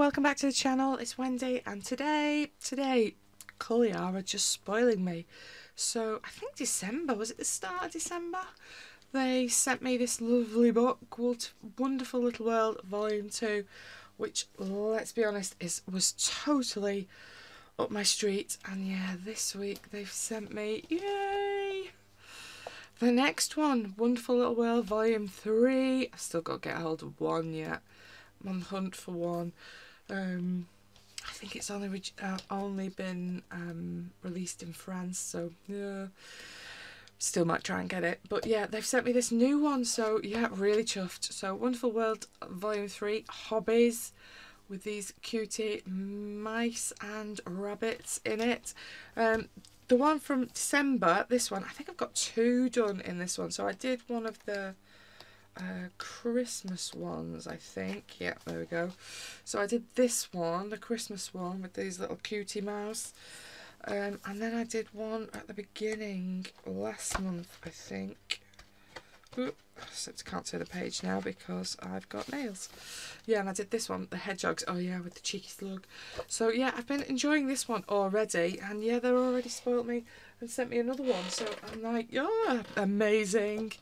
welcome back to the channel. It's Wendy, and today Colorya are just spoiling me. So I think December, was it the start of December? They sent me this lovely book, Wonderful Little World Volume 2, which, let's be honest, was totally up my street. And yeah, this week they've sent me, yay, the next one, Wonderful Little World Volume 3. I've still got to get a hold of one yet. I'm on the hunt for one. I think it's only been released in France, so yeah, still might try and get it. But yeah, they've sent me this new one, so yeah, really chuffed. So Wonderful World Volume 3, Hobbies, with these cutie mice and rabbits in it. The one from December, this one, I think I've got two done in this one. So I did one of the Christmas ones, I think. Yeah, there we go. So I did this one, the Christmas one, with these little cutie mouse. And then I did one at the beginning last month, I think. Ooh, so I can't see the page now because I've got nails. Yeah, and I did this one, the hedgehogs. Oh yeah, with the cheeky slug. So yeah, I've been enjoying this one already, and yeah, they're already spoilt me and sent me another one. So I'm like, yeah, amazing.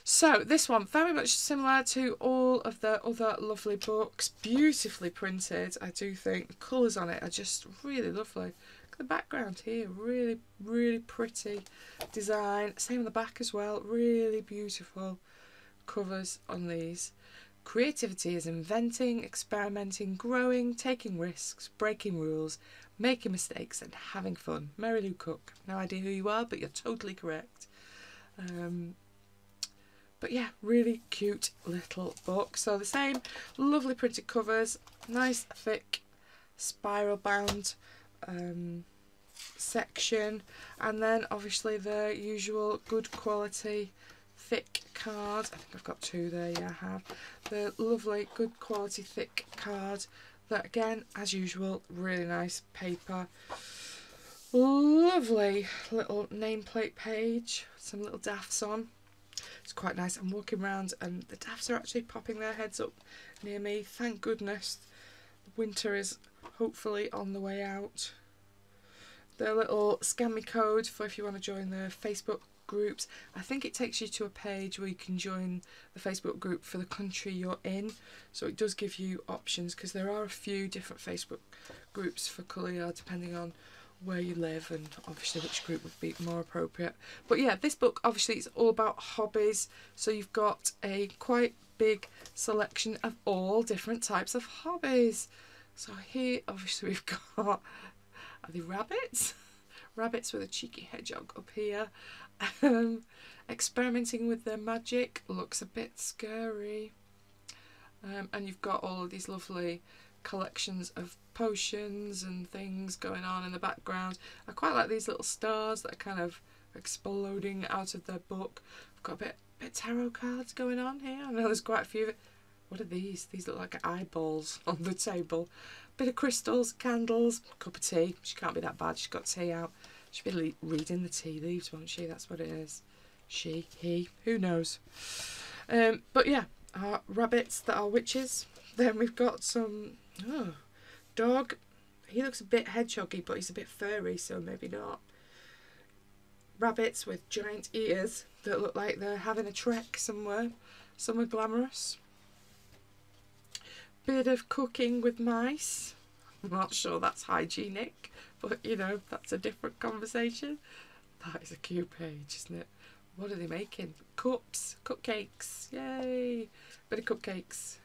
So this one, very much similar to all of the other lovely books, beautifully printed. I do think the colours on it are just really lovely. Look at the background here, really, really pretty design. Same on the back as well, really beautiful covers on these. Creativity is inventing, experimenting, growing, taking risks, breaking rules, making mistakes and having fun. Mary Lou Cook. No idea who you are, but you're totally correct. But yeah, really cute little book. So the same lovely printed covers, nice thick spiral bound section, and then obviously the usual good quality thick card. I think I've got two there, yeah I have. The lovely good quality thick card that, again, as usual, really nice paper. Lovely little nameplate page, some little daffs on. It's quite nice. I'm walking around and the daffs are actually popping their heads up near me. Thank goodness. Winter is hopefully on the way out. The little scan me code for if you want to join the Facebook groups. I think it takes you to a page where you can join the Facebook group for the country you're in. So it does give you options, because there are a few different Facebook groups for Colorya depending on where you live, and obviously which group would be more appropriate. But yeah, this book obviously is all about hobbies, so you've got a quite big selection of all different types of hobbies. So here obviously we've got, are they rabbits? Rabbits with a cheeky hedgehog up here. Experimenting with their magic, looks a bit scary. And you've got all of these lovely collections of potions and things going on in the background. I quite like these little stars that are kind of exploding out of their book. I've got a bit tarot cards going on here. I know there's quite a few. What are these? These look like eyeballs on the table. Bit of crystals, candles, cup of tea. She can't be that bad. She's got tea out. She'll be reading the tea leaves, won't she? That's what it is. She, he, who knows? But yeah, rabbits that are witches. Then we've got some dog. He looks a bit hedgehoggy, but he's a bit furry, so maybe not. Rabbits with giant ears that look like they're having a trek somewhere glamorous. Bit of cooking with mice. I'm not sure that's hygienic, but you know, that's a different conversation. That is a cute page, isn't it? What are they making? Cups, cupcakes, yay! Bit of cupcakes.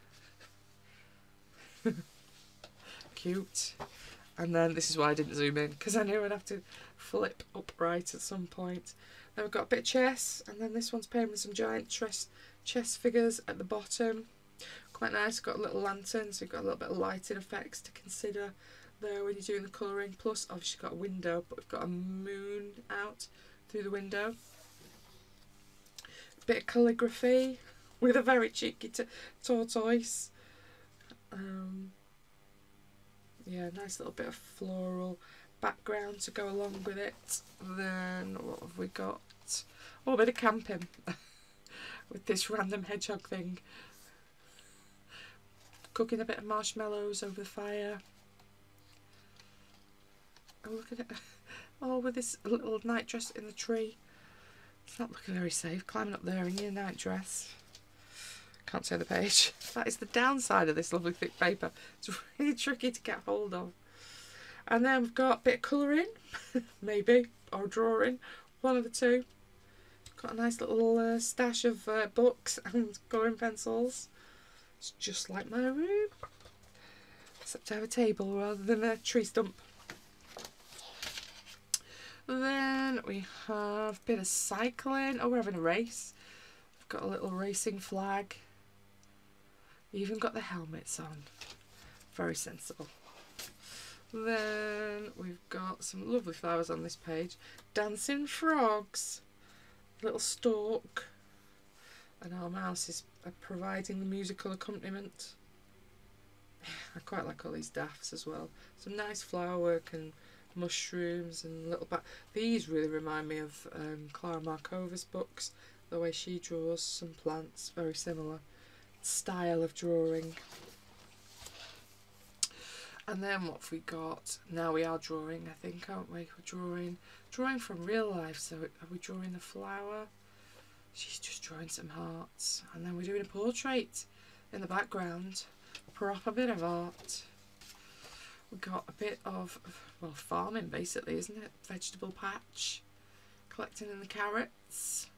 Cute. And then this is why I didn't zoom in, because I knew I'd have to flip upright at some point. Then we've got a bit of chess, and then this one's playing with some giant chess figures at the bottom. Quite nice. Got a little lantern, so you've got a little bit of lighting effects to consider there when you're doing the colouring. Plus, obviously, got a window, but we've got a moon out through the window. Bit of calligraphy with a very cheeky tortoise. Yeah, nice little bit of floral background to go along with it. Then what have we got? Oh, a bit of camping with this random hedgehog thing. cooking a bit of marshmallows over the fire. Oh, look at it. Oh, with this little night dress in the tree. It's not looking very safe, climbing up there in your night dress. Can't turn the page. That is the downside of this lovely thick paper. It's really tricky to get hold of. And then we've got a bit of colouring, maybe, or drawing, one of the two. Got a nice little stash of books and colouring pencils. It's just like my room, except I have a table rather than a tree stump. Then we have a bit of cycling. Oh, we're having a race. We've got a little racing flag. Even got the helmets on. Very sensible. Then we've got some lovely flowers on this page. Dancing frogs. Little stork. And our mouse is providing the musical accompaniment. I quite like all these daffs as well. Some nice flower work and mushrooms and little these really remind me of Clara Markova's books. The way she draws some plants, very similar style of drawing. And then what have we got? Now we are drawing, I think, aren't we? We're drawing from real life. So are we drawing the flower? She's just drawing some hearts. And then we're doing a portrait in the background. Proper bit of art. We've got a bit of, well, farming basically, isn't it? Vegetable patch. Collecting in the carrots.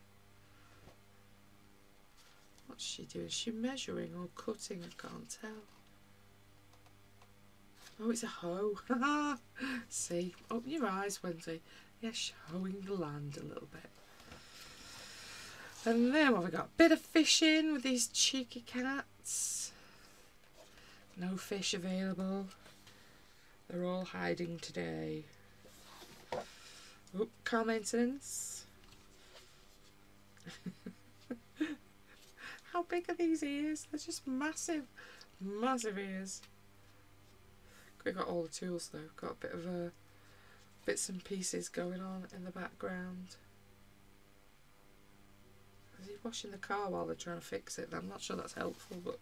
What's she doing? Is she measuring or cutting? I can't tell. Oh, it's a hoe. See, open your eyes, Wendy. Yes, hoeing the land a little bit. And then what have we got? A bit of fishing with these cheeky cats. No fish available. They're all hiding today. Oh, car maintenance. How big are these ears? They're just massive, massive ears. We've got all the tools though. Got a bit of bits and pieces going on in the background. Is he washing the car while they're trying to fix it? I'm not sure that's helpful, but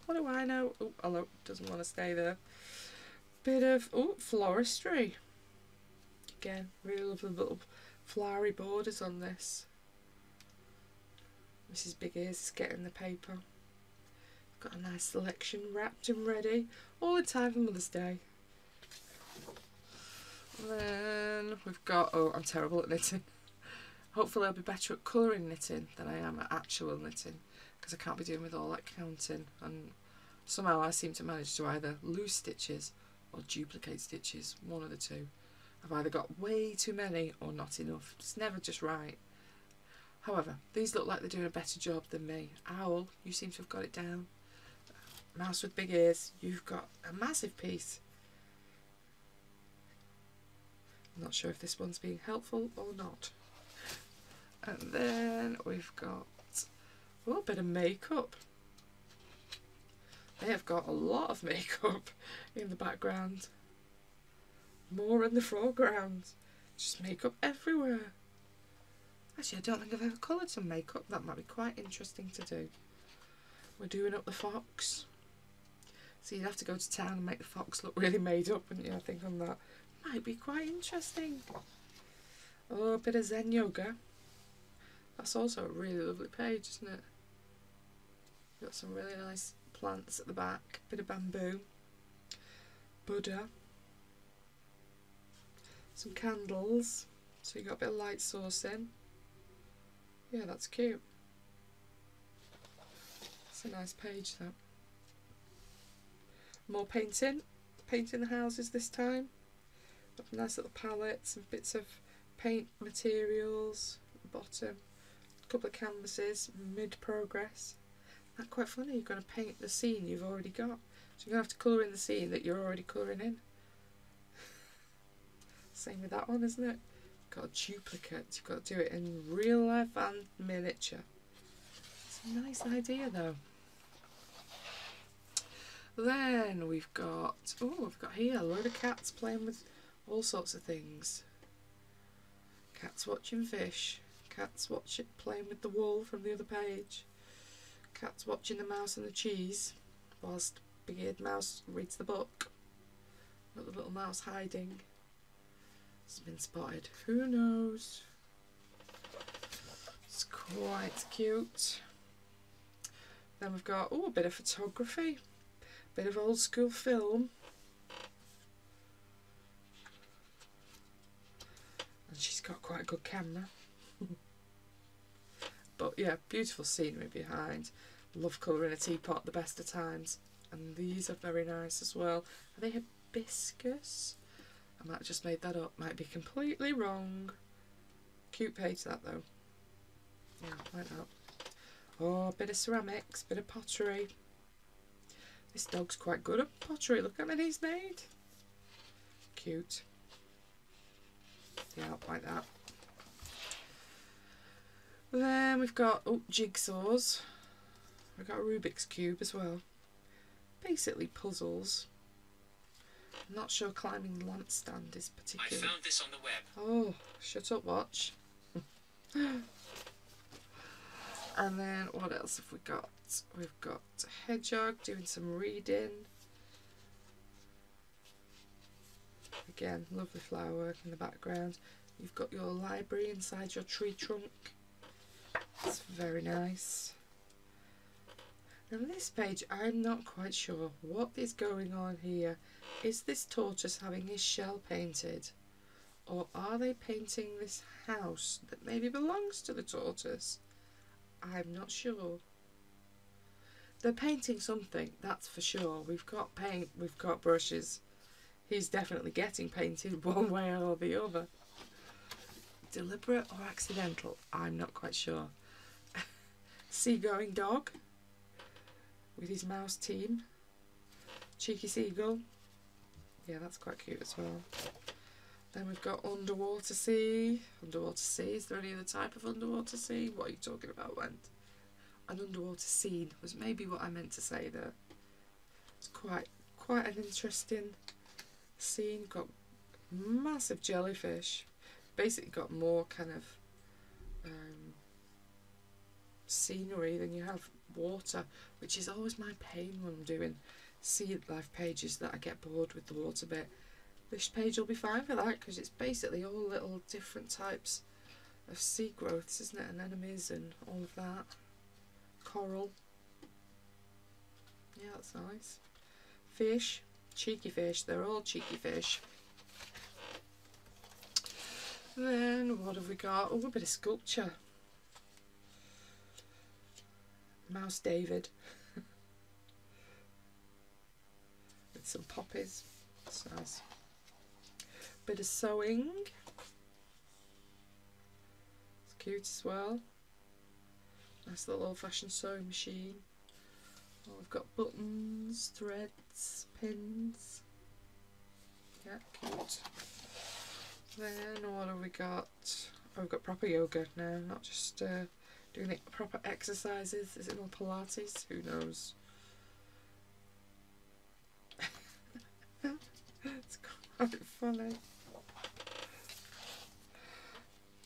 what do I know? Oh, hello, doesn't want to stay there. Bit of floristry. Again, really lovely little flowery borders on this. Mrs. Big Ears is getting the paper. Got a nice selection wrapped and ready, all in time for Mother's Day. And then we've got, oh, I'm terrible at knitting. Hopefully I'll be better at colouring knitting than I am at actual knitting, because I can't be doing with all that counting, and somehow I seem to manage to either lose stitches or duplicate stitches, one of the two. I've either got way too many or not enough. It's never just right. However, these look like they're doing a better job than me. Owl, you seem to have got it down. Mouse with big ears, you've got a massive piece. I'm not sure if this one's being helpful or not. And then we've got a bit of makeup. They have got a lot of makeup in the background. More in the foreground. Just makeup everywhere. Actually, I don't think I've ever coloured some makeup. That might be quite interesting to do. We're doing up the fox. So you'd have to go to town and make the fox look really made up, wouldn't you? I think on that. Might be quite interesting. Oh, a bit of Zen yoga. That's also a really lovely page, isn't it? Got some really nice plants at the back. Bit of bamboo. Buddha. Some candles. So you got a bit of light source in. Yeah, that's cute. It's a nice page, that. More painting. Painting the houses this time. Got nice little palettes and bits of paint materials at the bottom. A couple of canvases, mid-progress. That's quite funny, you're going to paint the scene you've already got. So you're going to have to colour in the scene that you're already colouring in. Same with that one, isn't it? Got a duplicate, you've got to do it in real life and miniature. It's a nice idea though. Then we've got, we've got here a load of cats playing with all sorts of things. Cats watching fish. Cats playing with the wool from the other page. Cats watching the mouse and the cheese. whilst big-eared mouse reads the book. Not the little mouse hiding. It's been spotted. Who knows? It's quite cute. Then we've got, oh, a bit of photography. Bit of old school film. And she's got quite a good camera. But yeah, beautiful scenery behind. Love colouring a teapot the best of times. And these are very nice as well. Are they hibiscus? I might have just made that up. Might be completely wrong. Cute page that though. Yeah, like that. Oh, a bit of ceramics, bit of pottery. This dog's quite good at pottery. Look how many he's made. Cute. Yeah, like that. Then we've got, oh, jigsaws. We've got a Rubik's Cube as well. Basically puzzles. I'm not sure climbing the lampstand is particularly... I found this on the web. Oh, shut up, watch. And then what else have we got? We've got a hedgehog doing some reading. Again, lovely flower work in the background. You've got your library inside your tree trunk. It's very nice. And this page, I'm not quite sure what is going on here. Is this tortoise having his shell painted? Or are they painting this house that maybe belongs to the tortoise? I'm not sure. They're painting something, that's for sure. We've got paint, we've got brushes. He's definitely getting painted one way or the other. Deliberate or accidental? I'm not quite sure. Seagoing dog with his mouse team. Cheeky seagull. Yeah, that's quite cute as well. Then we've got underwater sea. Underwater sea. Is there any other type of underwater sea? What are you talking about, Wendy? An underwater scene was maybe what I meant to say there. It's quite an interesting scene. Got massive jellyfish. Basically got more kind of scenery than you have water, which is always my pain when I'm doing sea life pages, that I get bored with the water bit. This page will be fine for that because it's basically all little different types of sea growths, isn't it? Anemones and all of that. Coral. Yeah, that's nice. Fish. Cheeky fish. They're all cheeky fish. Then what have we got? Oh, a bit of sculpture. Mouse David. With some poppies. That's nice. Bit of sewing. It's cute as well. Nice little old-fashioned sewing machine. Oh, we've got buttons, threads, pins. Yeah, cute. Then what have we got? Oh, we've got proper yoga now, not just doing the proper exercises. Is it more Pilates? Who knows? It's quite funny.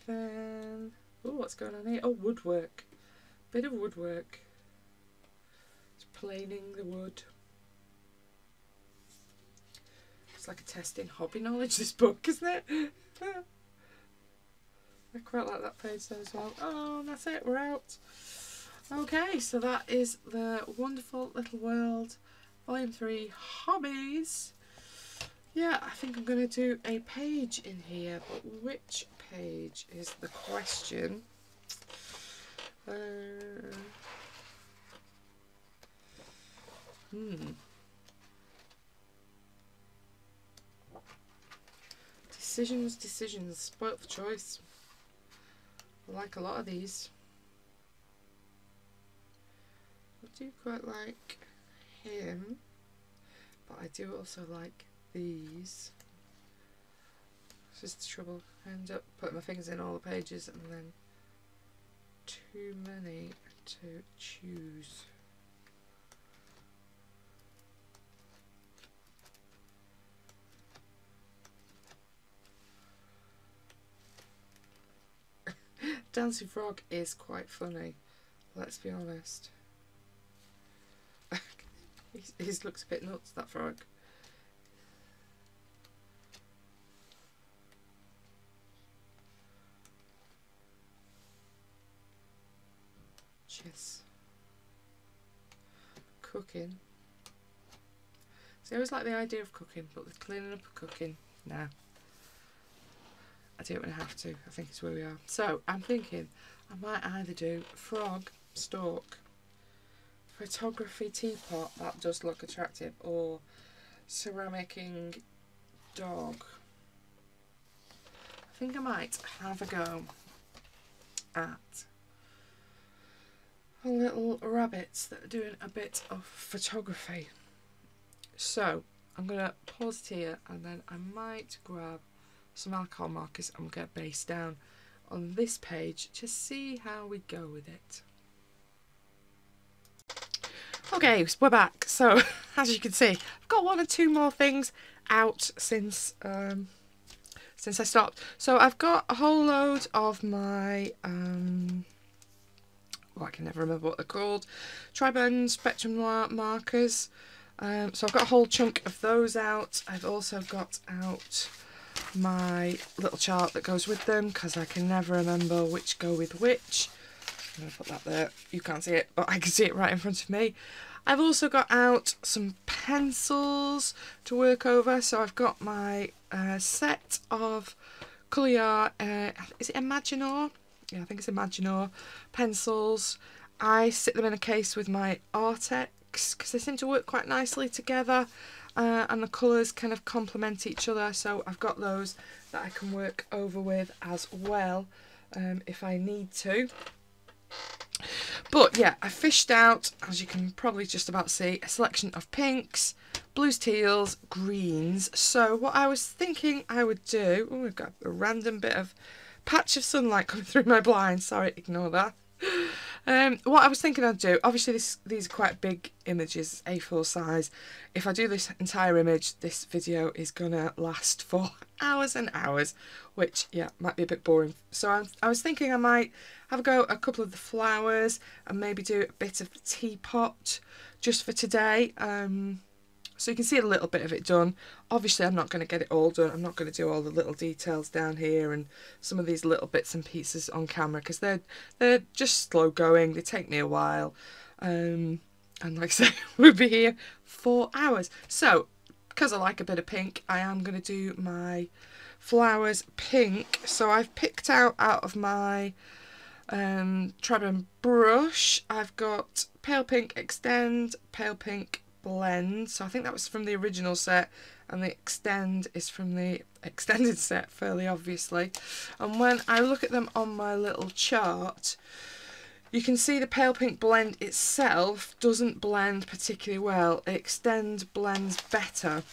Then, oh, what's going on here? Oh, woodwork. Bit of woodwork. It's planing the wood. It's like a test in hobby knowledge, this book, isn't it? I quite like that page there as well. Oh, and that's it, we're out. Okay, so that is the Wonderful Little World Volume 3 Hobbies. Yeah, I think I'm going to do a page in here, but which page is the question? Decisions, spoilt for choice. I like a lot of these. I do quite like him, but I do also like these. This is the trouble. I end up putting my fingers in all the pages and then too many to choose. Dancing Frog is quite funny, let's be honest. He looks a bit nuts, that frog. Cheers. Cooking. See, I always like the idea of cooking, but the cleaning up of cooking, nah. I do it when I have to. I think it's where we are. So I'm thinking I might either do frog, stork, photography teapot, that does look attractive, or ceramicing dog. I think I might have a go at little rabbits that are doing a bit of photography. So I'm going to pause it here, and then I might grab some alcohol markers and get base down on this page to see how we go with it. Okay, we're back. So as you can see, I've got one or two more things out since I stopped. So I've got a whole load of my I can never remember what they're called, Triband Spectrum markers. So I've got a whole chunk of those out. I've also got out my little chart that goes with them, because I can never remember which go with which. I'm going to put that there. You can't see it, but I can see it right in front of me. I've also got out some pencils to work over. So I've got my set of Colorya, is it Imaginor? Yeah, I think it's Imaginor pencils. I sit them in a case with my Artex because they seem to work quite nicely together, and the colours kind of complement each other, so I've got those that I can work over with as well if I need to. But yeah, I fished out, as you can probably just about see, a selection of pinks, blues, teals, greens. So what I was thinking I would do, oh, we've got a random bit of patch of sunlight coming through my blind, sorry, ignore that. What I was thinking I'd do, obviously these are quite big images, A4 size. If I do this entire image, this video is gonna last for hours and hours, which, yeah, might be a bit boring. So I was thinking I might have a go at a couple of the flowers and maybe do a bit of the teapot just for today. So you can see a little bit of it done. Obviously I'm not going to get it all done. I'm not going to do all the little details down here and some of these little bits and pieces on camera, because they're just slow going. They take me a while. And like I say, we'll be here for hours. So because I like a bit of pink, I am going to do my flowers pink. So I've picked out of my Triband brush, I've got pale pink extend, pale pink blend. So I think that was from the original set, and the extend is from the extended set, fairly obviously. And when I look at them on my little chart, you can see the pale pink blend itself doesn't blend particularly well. Extend blends better.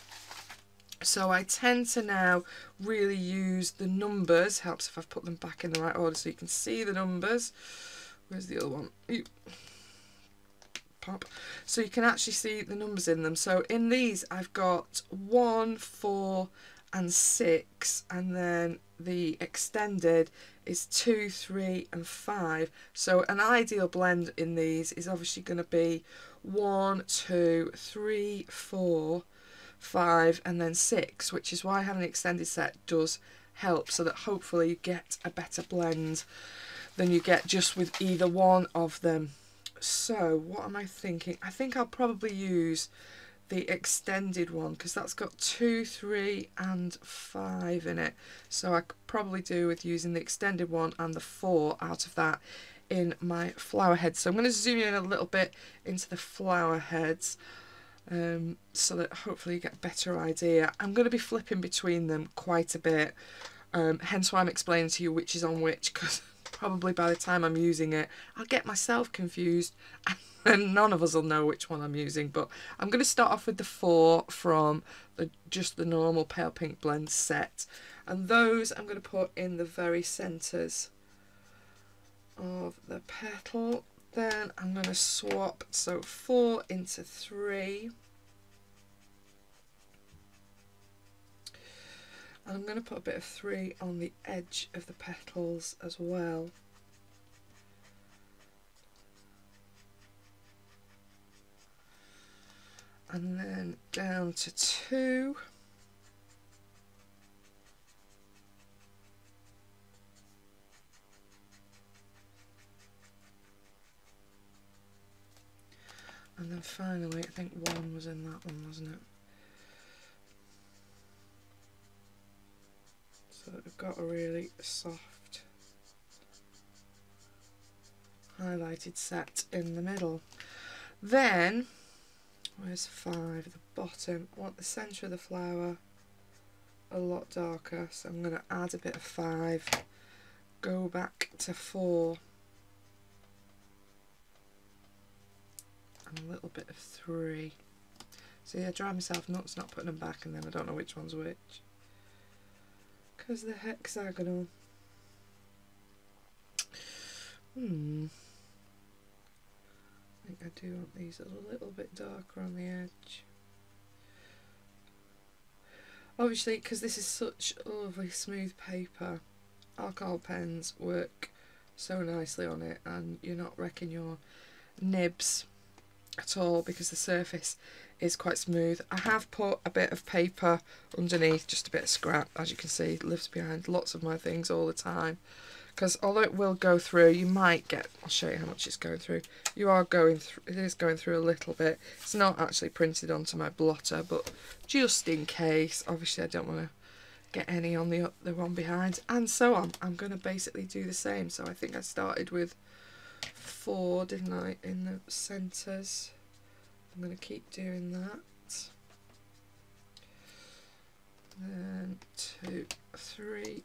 So I tend to now really use the numbers. Helps if I've put them back in the right order so you can see the numbers. Where's the other one? Pop. So you can actually see the numbers in them. So in these I've got 1, 4 and 6, and then the extended is 2, 3 and 5. So an ideal blend in these is obviously going to be 1, 2, 3, 4, 5 and then 6, which is why having an extended set does help, so that hopefully you get a better blend than you get just with either one of them. So what am I thinking? I think I'll probably use the extended one because that's got 2, 3 and 5 in it, so I could probably do with using the extended one and the 4 out of that in my flower heads. So I'm going to zoom in a little bit into the flower heads so that hopefully you get a better idea. I'm going to be flipping between them quite a bit, hence why I'm explaining to you which is on which, because probably by the time I'm using it I'll get myself confused and none of us will know which one I'm using. But I'm going to start off with the 4 from just the normal pale pink blend set, and those I'm going to put in the very centres of the petal. Then I'm going to swap, so 4 into 3. And I'm going to put a bit of 3 on the edge of the petals as well. and then down to 2. And then finally, I think 1 was in that one, wasn't it? So we've got a really soft highlighted set in the middle. Then, where's 5 at the bottom? I want the centre of the flower a lot darker, so I'm going to add a bit of 5, go back to 4, and a little bit of 3. See, I drive myself nuts not putting them back, and then I don't know which one's which, because they're hexagonal. I think I do want these a little bit darker on the edge. Obviously, because this is such lovely smooth paper, alcohol pens work so nicely on it, and you're not wrecking your nibs at all because the surface is quite smooth. I have put a bit of paper underneath, just a bit of scrap, as you can see. It lives behind lots of my things all the time, because although it will go through, you might get, I'll show you how much it's going through. You are going through, it is going through a little bit. It's not actually printed onto my blotter, but just in case, obviously I don't want to get any on the one behind, and so on. I'm going to basically do the same. So I think I started with 4, didn't I, in the centres. I'm going to keep doing that. Then 2, 3.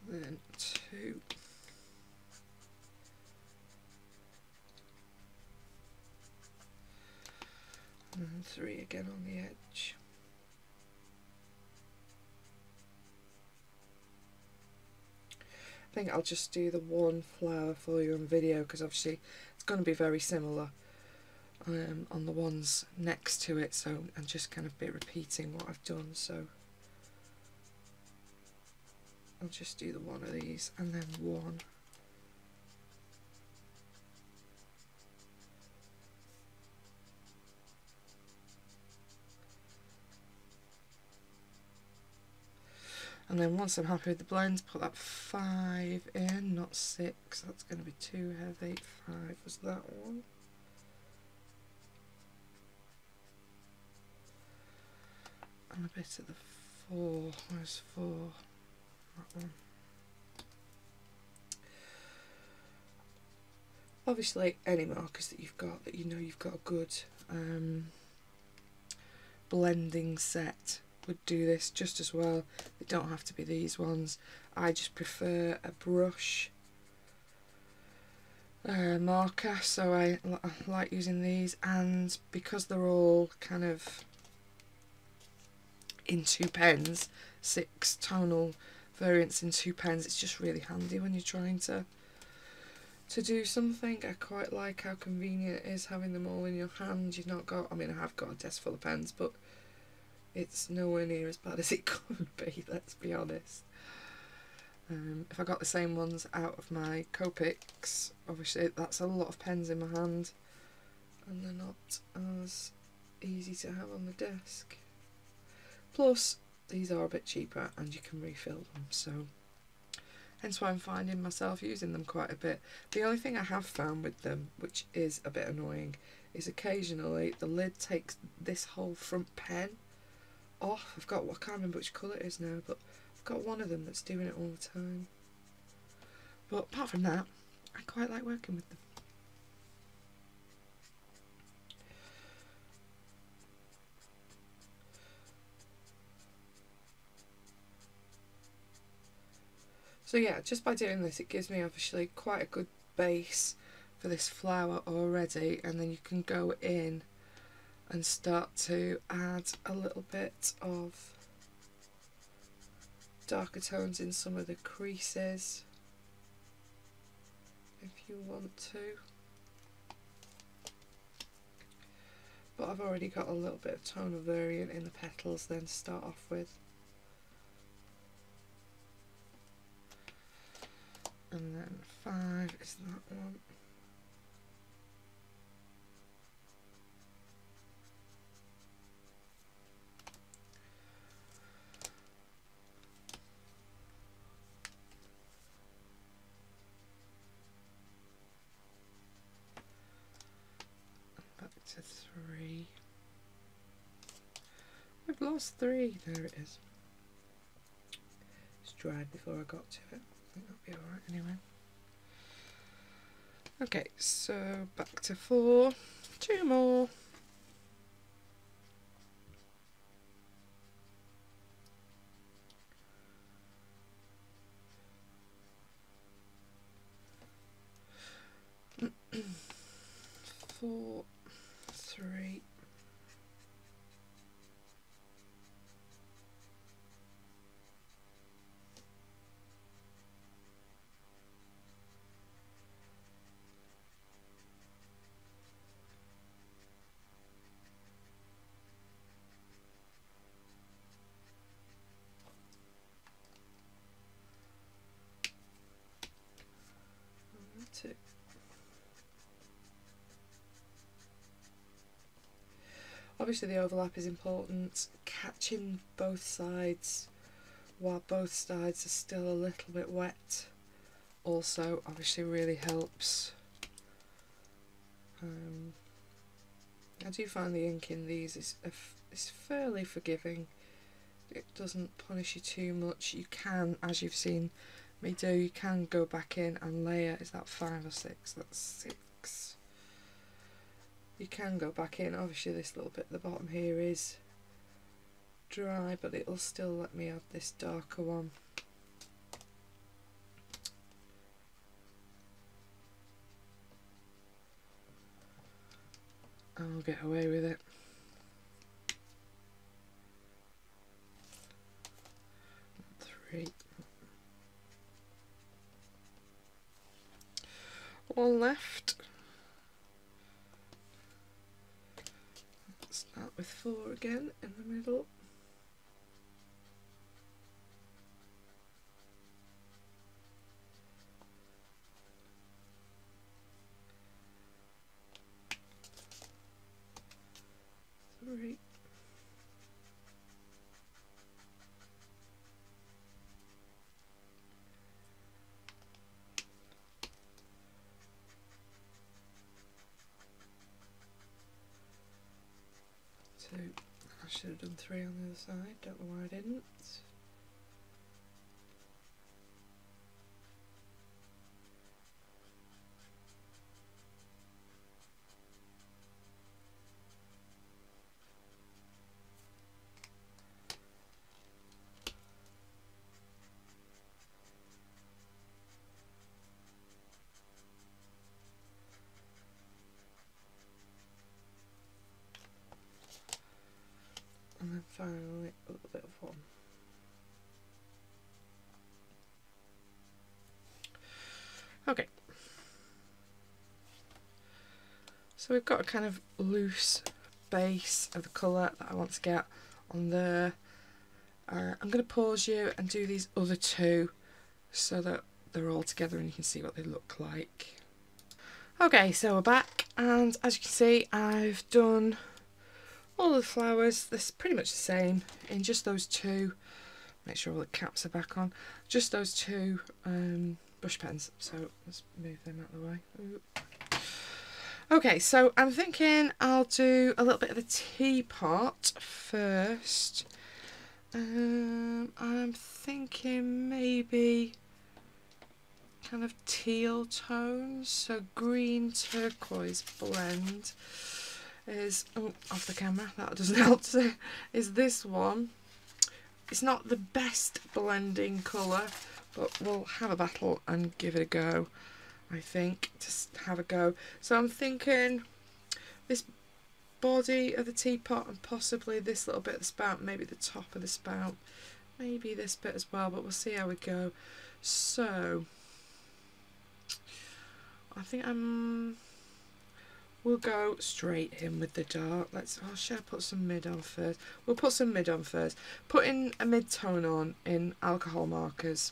Then 2. And then 3 again on the edge. I think I'll just do the one flower for you on video, because obviously it's going to be very similar on the ones next to it, so I'm just kind of be repeating what I've done. So I'll just do the one of these and then 1. And then once I'm happy with the blend, put that 5 in, not 6. That's going to be too heavy. 5 was that one. And a bit of the 4. Where's 4? That one. Obviously, any markers that you've got that you know you've got a good blending set would do this just as well. They don't have to be these ones. I just prefer a brush marker, so I like using these, and because they're all kind of in 2 pens, 6 tonal variants in 2 pens, it's just really handy when you're trying to do something. I quite like how convenient it is having them all in your hand. You've not got, I mean, I have got a desk full of pens, but it's nowhere near as bad as it could be, let's be honest. If I got the same ones out of my Copics, obviously that's a lot of pens in my hand, and they're not as easy to have on the desk. Plus, these are a bit cheaper and you can refill them, so hence why I'm finding myself using them quite a bit. The only thing I have found with them, which is a bit annoying, is occasionally the lid takes this whole front pen off. I can't remember which colour it is now, but I've got one of them that's doing it all the time. But apart from that, I quite like working with them. So yeah, just by doing this, it gives me obviously quite a good base for this flower already, and then you can go in and start to add a little bit of darker tones in some of the creases if you want to. But I've already got a little bit of tonal variant in the petals then to start off with. And then 5 is that one. Back to 3. We've lost 3. There it is. It's dried before I got to it. I think that'll be alright anyway. Okay, so back to 4. 2 more. Four, 3. Two. Obviously the overlap is important, catching both sides while both sides are still a little bit wet also obviously really helps. I do find the ink in these is fairly forgiving. It doesn't punish you too much. You can, as you've seen me do, you can go back in and layer. Is that 5 or 6? That's 6. You can go back in. Obviously this little bit at the bottom here is dry, but it'll still let me add this darker one. I'll get away with it. Three. One left. Start with 4 again in the middle. Three. Two. I should have done 3 on the other side, don't know why I didn't. And then finally a little bit of 1. Okay. So we've got a kind of loose base of the colour that I want to get on there. I'm going to pause you and do these other 2 so that they're all together and you can see what they look like. Okay, so we're back, and as you can see I've done all the flowers. This is pretty much the same in just those 2. Make sure all the caps are back on. Just those 2 brush pens. So let's move them out of the way. Ooh. Okay, so I'm thinking I'll do a little bit of the teapot first. I'm thinking maybe kind of teal tones, so green turquoise blend is, oh, off the camera, that doesn't help, is this one. It's not the best blending colour, but we'll have a battle and give it a go, I think. Just have a go. So I'm thinking this body of the teapot and possibly this little bit of the spout, maybe the top of the spout, maybe this bit as well, but we'll see how we go. So I think we'll go straight in with the dark. Oh, should I put some mid on first? We'll put some mid on first. Putting a mid-tone on in alcohol markers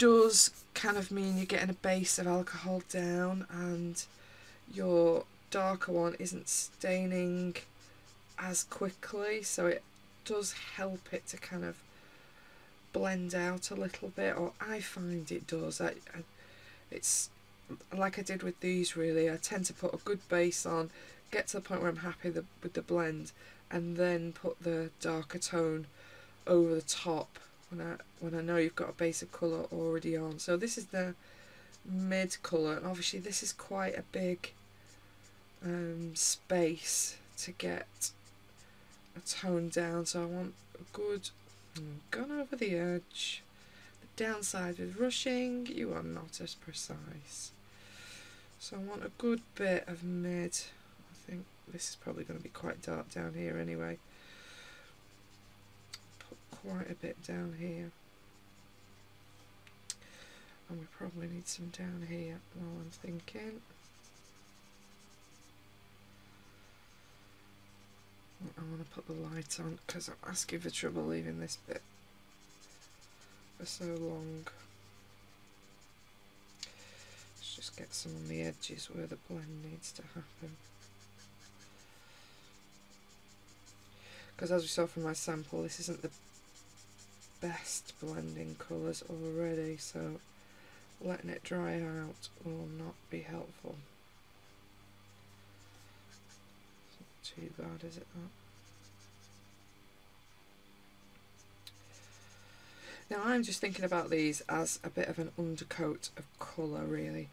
does kind of mean you're getting a base of alcohol down, and your darker one isn't staining as quickly, so it does help it to kind of blend out a little bit, or I find it does. It's like I did with these really, I tend to put a good base on, get to the point where I'm happy with the blend, and then put the darker tone over the top when I know you've got a base of colour already on. So this is the mid colour, and obviously this is quite a big space to get a tone down, so I want a good, gone over the edge. The downside with rushing, you are not as precise, so I want a good bit of mid. I think this is probably going to be quite dark down here anyway. Put quite a bit down here, and we probably need some down here while I'm thinking. I want to put the light on because I'm asking for trouble leaving this bit for so long. Let's just get some on the edges where the blend needs to happen. Because as we saw from my sample, this isn't the best blending colours already, so letting it dry out will not be helpful. Too bad, is it that? Now I'm just thinking about these as a bit of an undercoat of colour really.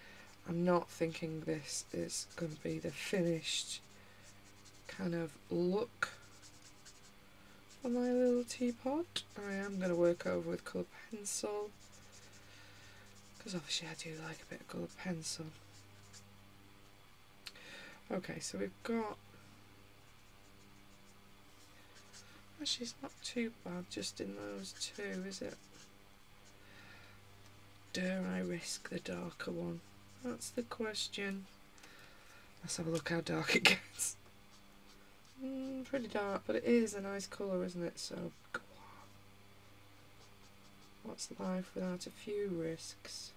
I'm not thinking this is going to be the finished kind of look for my little teapot. I am going to work over with coloured pencil, because obviously I do like a bit of coloured pencil. Okay, so we've got, actually it's not too bad just in those two, is it? Dare I risk the darker one? That's the question. Let's have a look how dark it gets. Pretty dark, but it is a nice colour, isn't it? So go on. What's life without a few risks?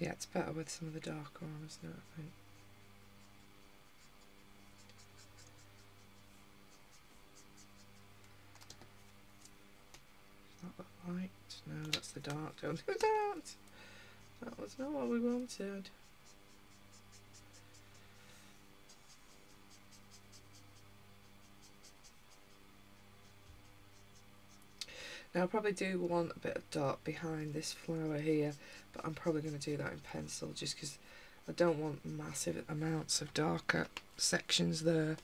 Yeah, it's better with some of the darker on, isn't it, I think? Is that the light? No, that's the dark. Don't do that! That was not what we wanted. Now I probably do want a bit of dark behind this flower here, but I'm probably going to do that in pencil just because I don't want massive amounts of darker sections there.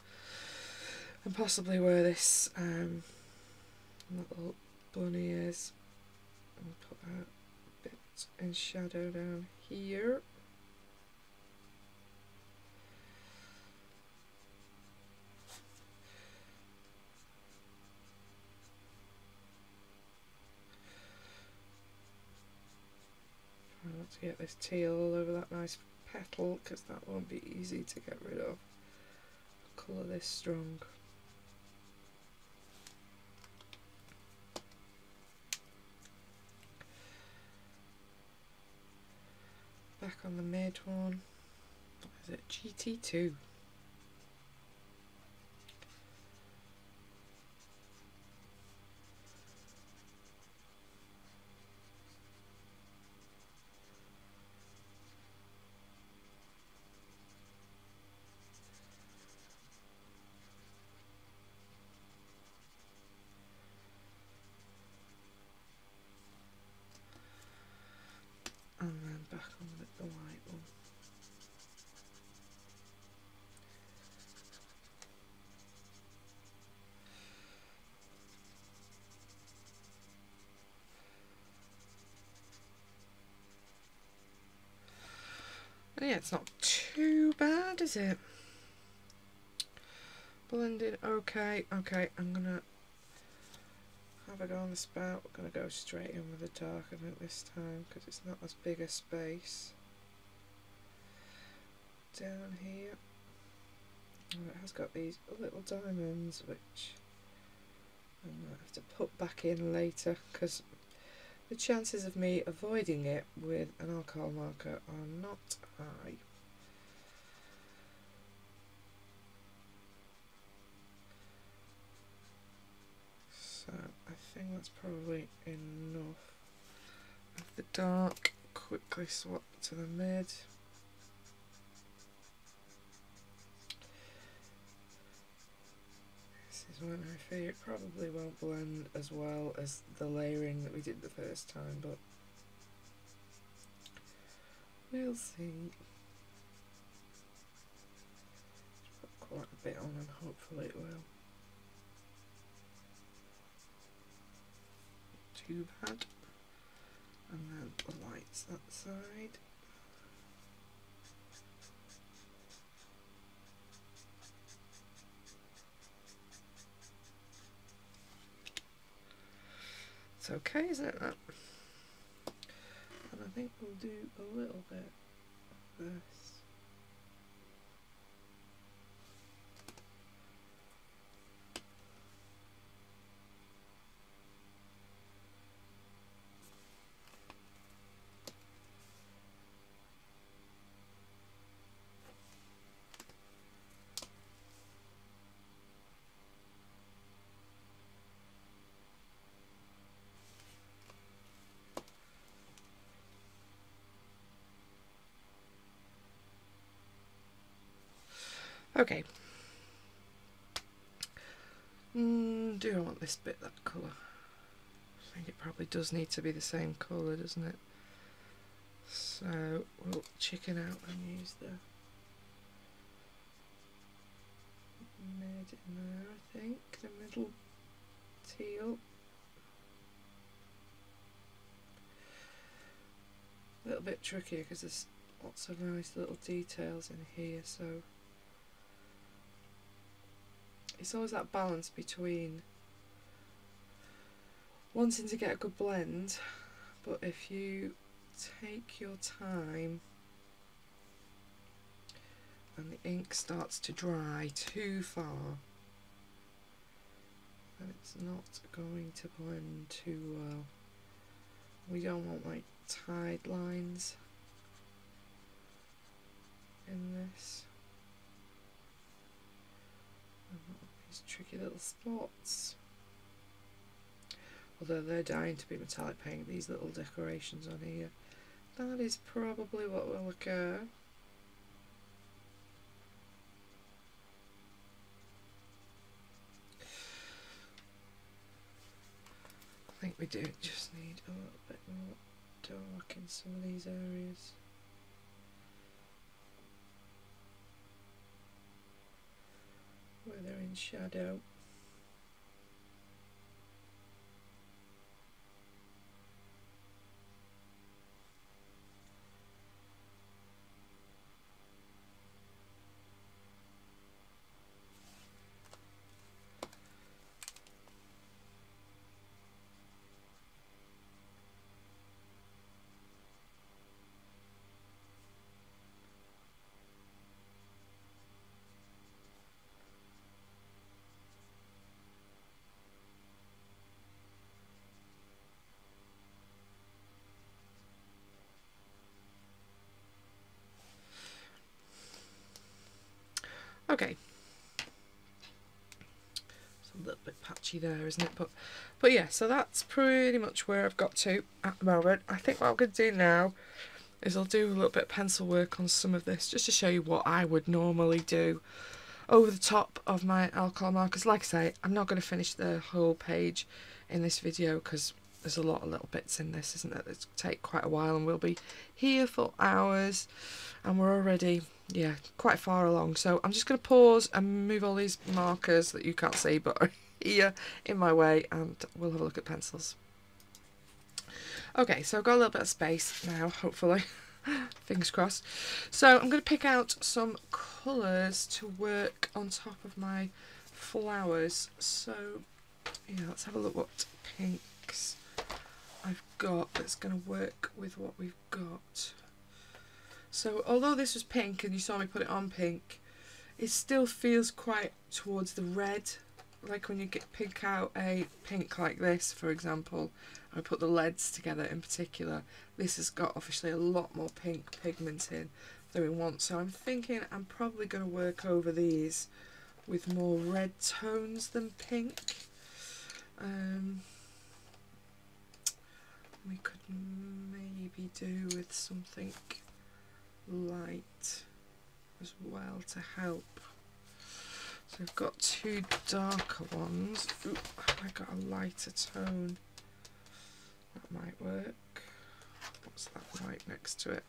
And possibly where this little bunny is, I'll put a bit in shadow down here. Try not to get this teal all over that nice petal, because that won't be easy to get rid of. Colour this strong. Back on the mid one. What is it? GT2. And then back on the light one. it's not too bad, is it? Blended, okay, okay, I'm gonna have a go on the spout. We're gonna go straight in with the dark, I think, this time, because it's not as big a space. Down here, oh, it has got these little diamonds, which I might have to put back in later, because the chances of me avoiding it with an alcohol marker are not high. So I think that's probably enough of the dark. Quickly swap to the mid. This is when I fear it probably won't blend as well as the layering that we did the first time, but we'll see. Put quite a bit on and hopefully it will. Too bad. And then the lights that side. It's okay, isn't it? That? And I think we'll do a little bit of this. Okay. Do I want this bit that colour? I think it probably does need to be the same colour, doesn't it? So we'll chicken out and use the mid in there, I think. The middle teal. A little bit trickier because there's lots of nice little details in here, so it's always that balance between wanting to get a good blend, but if you take your time and the ink starts to dry too far, then it's not going to blend too well. We don't want like tide lines in this. These tricky little spots. Although they're dying to be metallic paint, these little decorations on here. That is probably what will occur. I think we do just need a little bit more dark in some of these areas. Where they're in shadow. Okay, it's a little bit patchy there, isn't it? But yeah, so that's pretty much where I've got to at the moment. I think what I'm going to do now is I'll do a little bit of pencil work on some of this, just to show you what I would normally do over the top of my alcohol markers. Like I say, I'm not going to finish the whole page in this video because there's a lot of little bits in this, isn't it? It's take quite a while, and we'll be here for hours, and we're already, yeah, quite far along. So I'm just going to pause and move all these markers that you can't see but are here in my way, and we'll have a look at pencils. Okay, so I've got a little bit of space now, hopefully. Fingers crossed. So I'm going to pick out some colours to work on top of my flowers. So yeah, let's have a look what pinks I've got that's going to work with what we've got. So although this was pink and you saw me put it on pink, it still feels quite towards the red. Like when you pick out a pink like this, for example, I put the leads together in particular, this has got obviously a lot more pink pigment in than we want. So I'm thinking I'm probably going to work over these with more red tones than pink. We could maybe do with something light as well to help. So we've got two darker ones. Ooh, I got a lighter tone. That might work. What's that right next to it?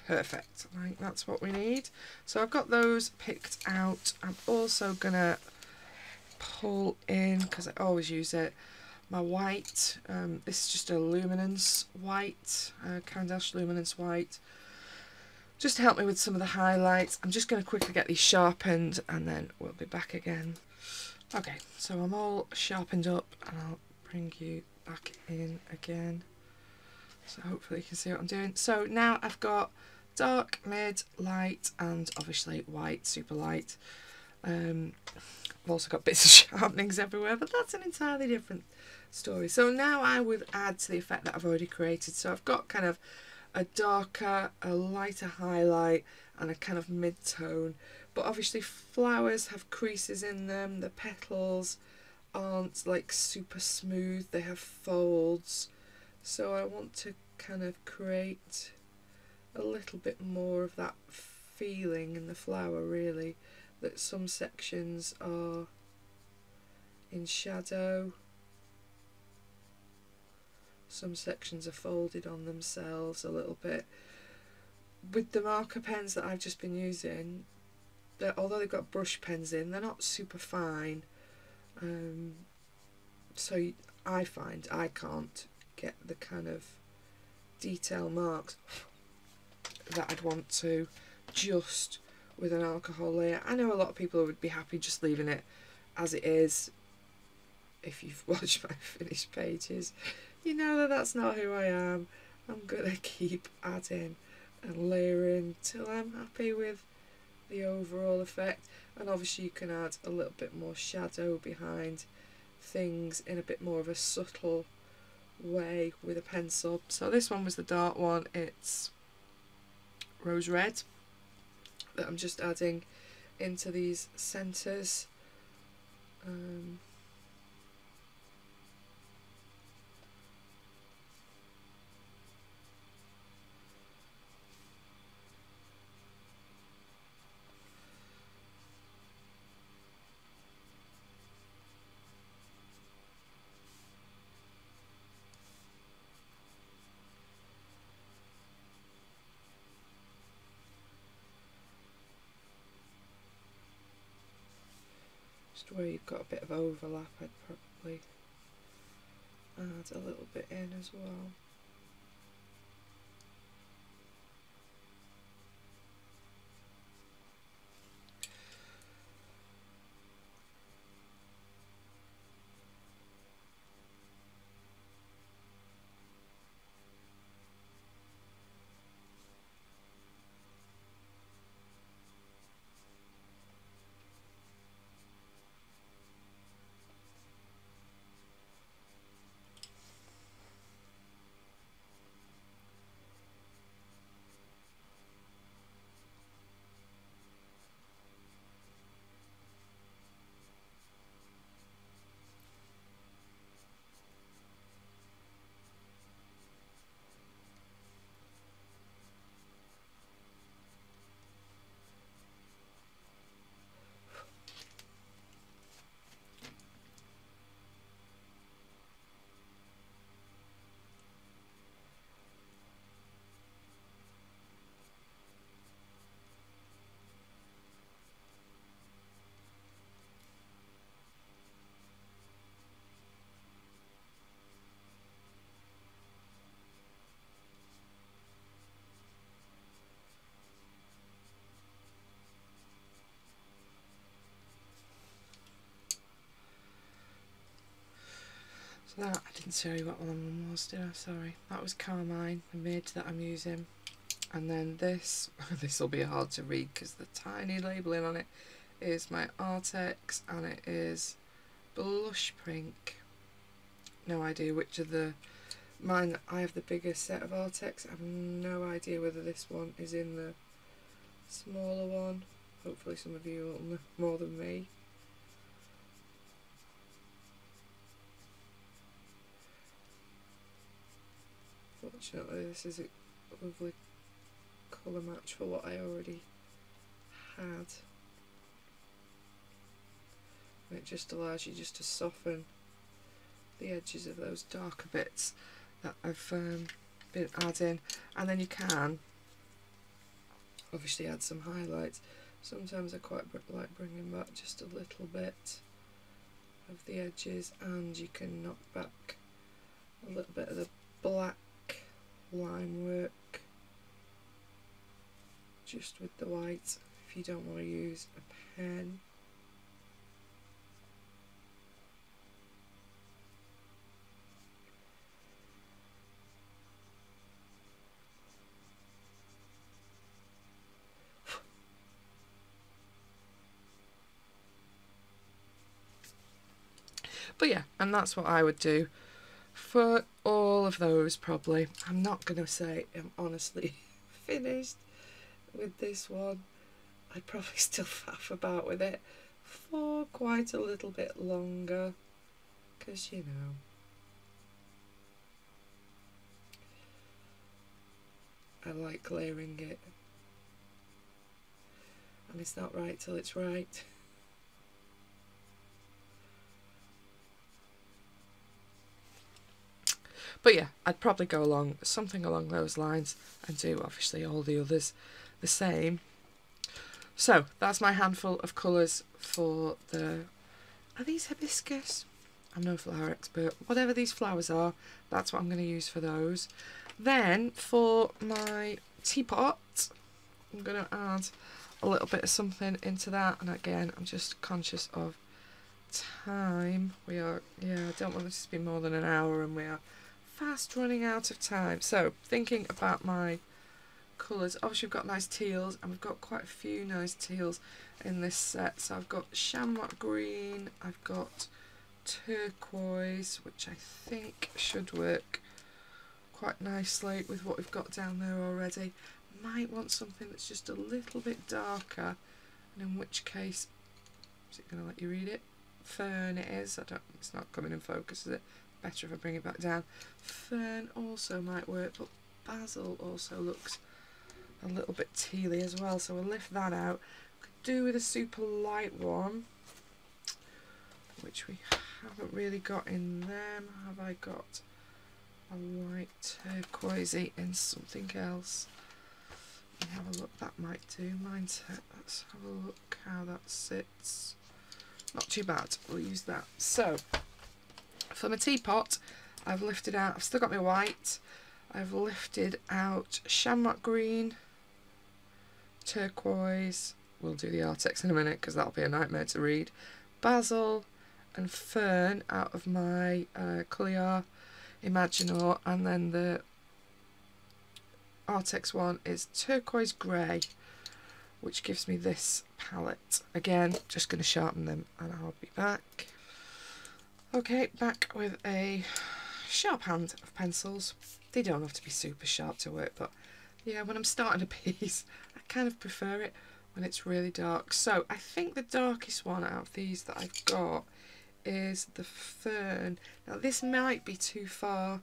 Perfect. I think that's what we need. So I've got those picked out. I'm also going to pull in, because I always use it, my white. This is just a luminance white, Caran d'Ache luminance white. Just to help me with some of the highlights. I'm just going to quickly get these sharpened and then we'll be back again. Okay, so I'm all sharpened up and I'll bring you back in again. So hopefully you can see what I'm doing. So now I've got dark, mid, light and obviously white, super light. I've also got bits of sharpenings everywhere, but that's an entirely different story. So now I would add to the effect that I've already created. So I've got kind of a darker, a lighter highlight and a kind of mid-tone, but obviously flowers have creases in them, the petals aren't like super smooth, they have folds, so I want to kind of create a little bit more of that feeling in the flower, really, that some sections are in shadow, some sections are folded on themselves a little bit. With the marker pens that I've just been using, although they've got brush pens in, they're not super fine. So I find I can't get the kind of detail marks that I'd want to just with an alcohol layer. I know a lot of people would be happy just leaving it as it is. If you've watched my finished pages, you know that that's not who I am. I'm going to keep adding and layering till I'm happy with the overall effect. And obviously you can add a little bit more shadow behind things in a bit more of a subtle way with a pencil. So this one was the dark one, it's rose red that I'm just adding into these centres. Where you've got a bit of overlap, I'd probably add a little bit in as well. So that, I didn't show you what one was, did I? Sorry. That was Carmine, the mid that I'm using. And then this, this will be hard to read because the tiny labelling on it is my Artex, and it is Blush Pink. No idea which of the... Mine, I have the biggest set of Artex. I have no idea whether this one is in the smaller one. Hopefully some of you will know more than me. Fortunately, this is a lovely colour match for what I already had. And it just allows you just to soften the edges of those darker bits that I've been adding. And then you can obviously add some highlights. Sometimes I quite like bringing back just a little bit of the edges, and you can knock back a little bit of the black line work just with the white if you don't want to use a pen. But yeah, and that's what I would do for all of those probably. I'm not going to say I'm honestly finished with this one. I'd probably still faff about with it for quite a little bit longer because, you know, I like layering it, and it's not right till it's right. But yeah, I'd probably go along something along those lines and do obviously all the others the same. So that's my handful of colours for the... Are these hibiscus? I'm no flower expert. Whatever these flowers are, that's what I'm going to use for those. Then for my teapot, I'm going to add a little bit of something into that. And again, I'm just conscious of time. We are, yeah, I don't want this to be more than an hour, and we are fast running out of time. So thinking about my colours, obviously we've got nice teals, and we've got quite a few nice teals in this set. So I've got shamrock green, I've got turquoise, which I think should work quite nicely with what we've got down there already. Might want something that's just a little bit darker, and in which case, is it going to let you read it? Fern it is. I don't, it's not coming in focus, is it? Better if I bring it back down. Fern also might work, but basil also looks a little bit tealy as well, so we'll lift that out. Could do with a super light one, which we haven't really got in them. Have I got a light turquoisey in something else? Let me have a look. That might do. Mindset. Let's have a look how that sits. Not too bad. We'll use that. So for my teapot, I've lifted out, I've still got my white, I've lifted out shamrock green, turquoise, we'll do the Artex in a minute because that'll be a nightmare to read, basil and fern out of my Colorya Imaginor, and then the Artex one is turquoise grey, which gives me this palette. Again, just going to sharpen them and I'll be back. Okay, back with a sharp hand of pencils. They don't have to be super sharp to work, but yeah, when I'm starting a piece, I kind of prefer it when it's really dark. So I think the darkest one out of these that I've got is the fern. Now this might be too far,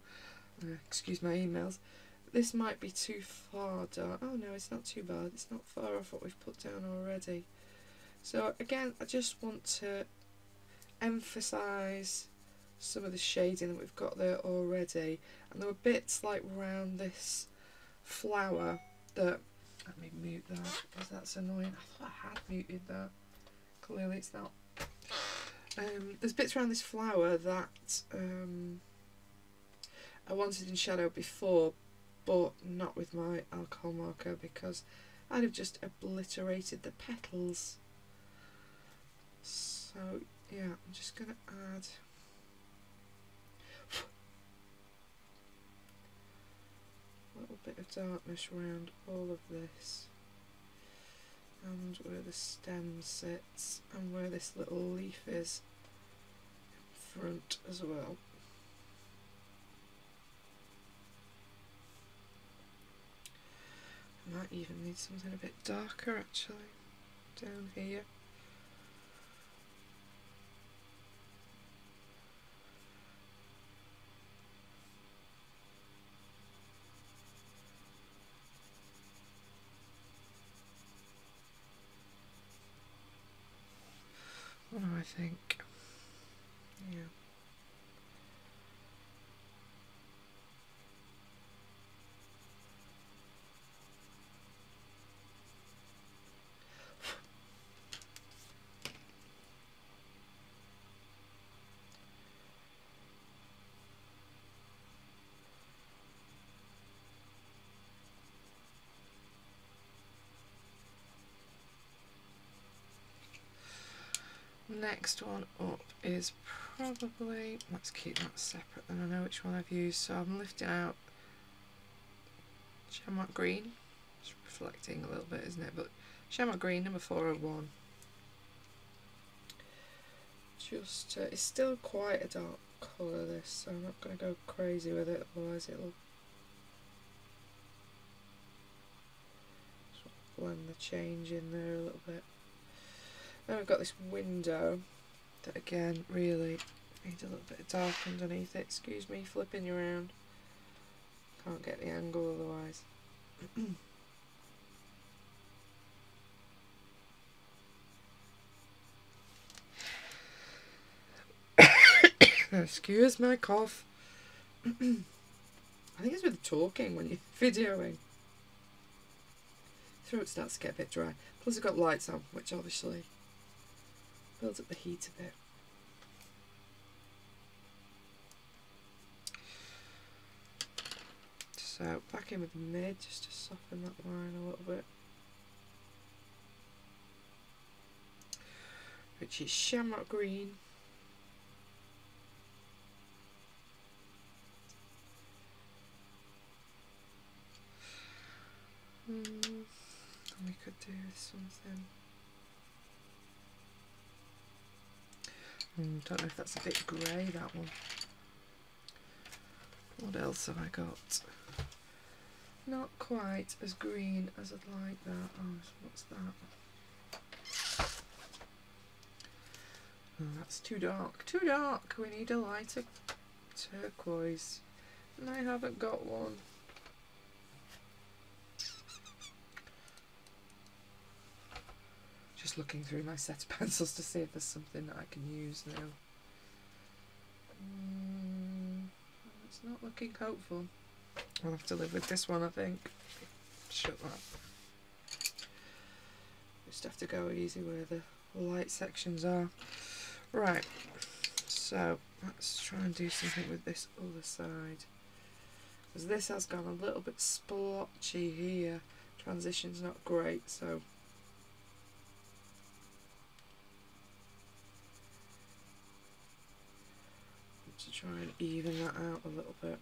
excuse my emails, this might be too far dark. Oh no, it's not too bad, it's not far off what we've put down already. So again, I just want to emphasise some of the shading that we've got there already, and there were bits like round this flower that, let me mute that because that's annoying. I thought I had muted that, clearly it's not. There's bits around this flower that I wanted in shadow before, but not with my alcohol marker because I'd have just obliterated the petals. So yeah, I'm just going to add, a little bit of darkness around all of this, and where the stem sits, and where this little leaf is in front as well. I might even need something a bit darker actually, down here. What do I think? Yeah. Next one up is probably, let's keep that separate then I know which one I've used. So I'm lifting out Shamrock Green. It's reflecting a little bit, isn't it? But Shamrock Green, number 401. Just, it's still quite a dark colour this, so I'm not going to go crazy with it, otherwise it'll sort of blend the change in there a little bit. Then we've got this window that again really needs a little bit of dark underneath it. Excuse me flipping you around. Can't get the angle otherwise. Excuse my cough. I think it's with talking when you're videoing. Throat starts to get a bit dry. Plus I've got lights on, which obviously builds up the heat a bit. So back in with the mid just to soften that line a little bit. Which is Shamrock Green. And we could do something. Don't know if that's a bit grey, that one. What else have I got? Not quite as green as I'd like that. Oh, what's that? Oh, that's too dark. Too dark. We need a lighter turquoise. And I haven't got one. Just looking through my set of pencils to see if there's something that I can use now. It's not looking hopeful. I'll have to live with this one, I think. Shut that. Just have to go easy where the light sections are. Right, so let's try and do something with this other side. Because this has gone a little bit splotchy here. Transition's not great, so to try and even that out a little bit.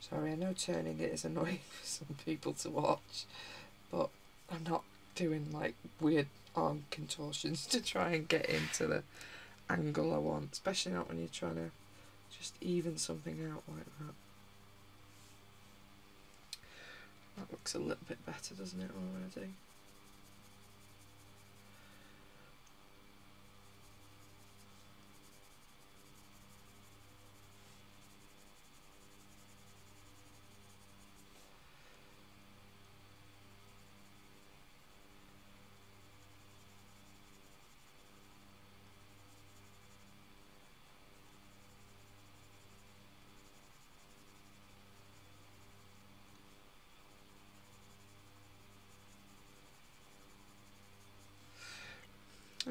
Sorry, I know turning it is annoying for some people to watch, but I'm not doing like weird arm contortions to try and get into the angle I want, especially not when you're trying to just even something out like that. That looks a little bit better, doesn't it, already?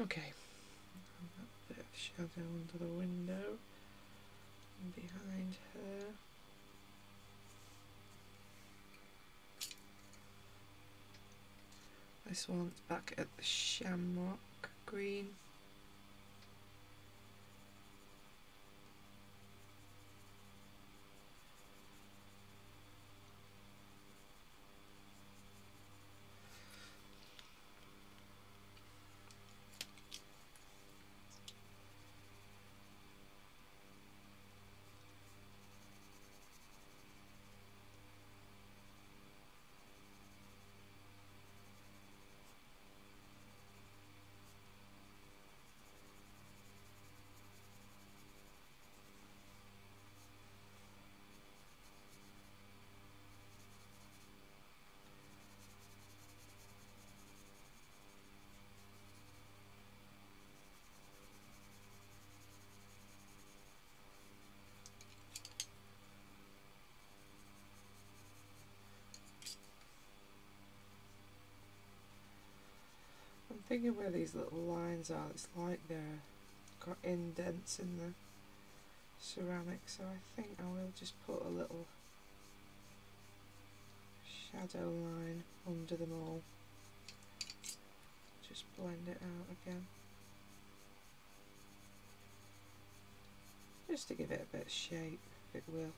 Okay, a bit of shadow under the window and behind her. This one's back at the Shamrock green. I'm thinking where these little lines are, it's like they're got indents in the ceramic, so I think I will just put a little shadow line under them all. Just blend it out again. Just to give it a bit of shape, it will.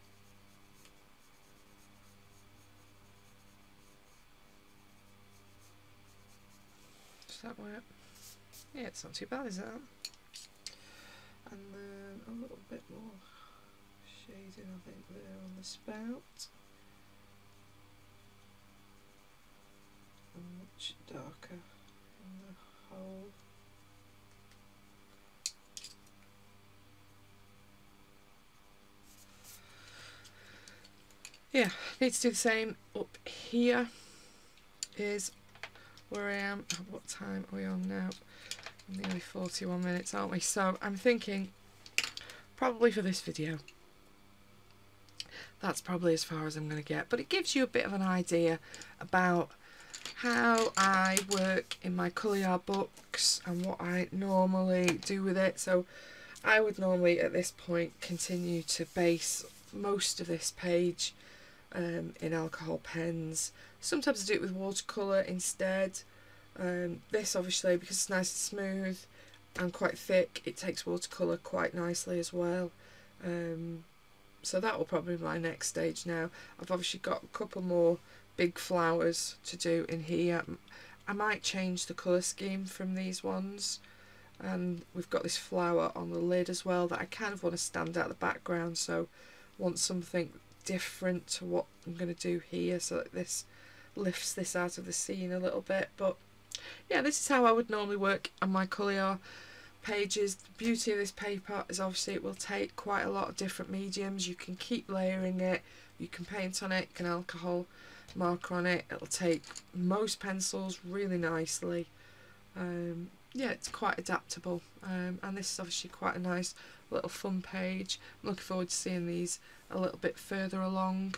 Does that work? Yeah, it's not too bad, is that? And then a little bit more shading, I think, there on the spout. And much darker in the hole. Yeah, need to do the same up here. Is where I am. What time are we on now? Nearly 41 minutes, aren't we? So I'm thinking probably for this video that's probably as far as I'm going to get, but it gives you a bit of an idea about how I work in my Colorya books and what I normally do with it. So I would normally at this point continue to base most of this page in alcohol pens. Sometimes I do it with watercolour instead. This obviously, because it's nice and smooth and quite thick, it takes watercolour quite nicely as well. So that will probably be my next stage now. I've obviously got a couple more big flowers to do in here. I might change the colour scheme from these ones. And we've got this flower on the lid as well that I kind of want to stand out the background, so I want something different to what I'm going to do here, so that this lifts this out of the scene a little bit. But yeah, this is how I would normally work on my Colorya pages. The beauty of this paper is obviously it will take quite a lot of different mediums. You can keep layering it, you can paint on it, you can alcohol marker on it. It'll take most pencils really nicely. Yeah, it's quite adaptable, and this is obviously quite a nice little fun page. I'm looking forward to seeing these a little bit further along.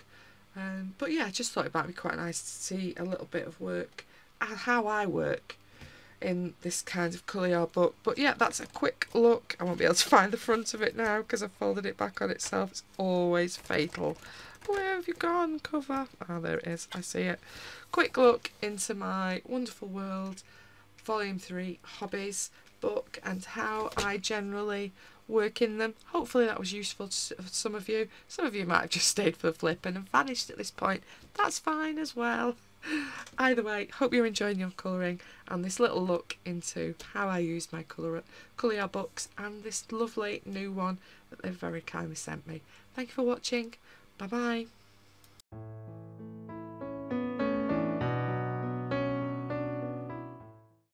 But yeah, I just thought it might be quite nice to see a little bit of work, how I work in this kind of Colorya book. But yeah, that's a quick look. I won't be able to find the front of it now because I've folded it back on itself. It's always fatal. Where have you gone, cover? Ah, there it is. I see it. Quick look into my wonderful world, Volume 3 Hobbies book, and how I generally work in them. Hopefully that was useful to some of you. Some of you might have just stayed for the flip and have vanished at this point. That's fine as well. Either way, hope you're enjoying your colouring and this little look into how I use my Colorya books and this lovely new one that they've very kindly sent me. Thank you for watching. Bye bye.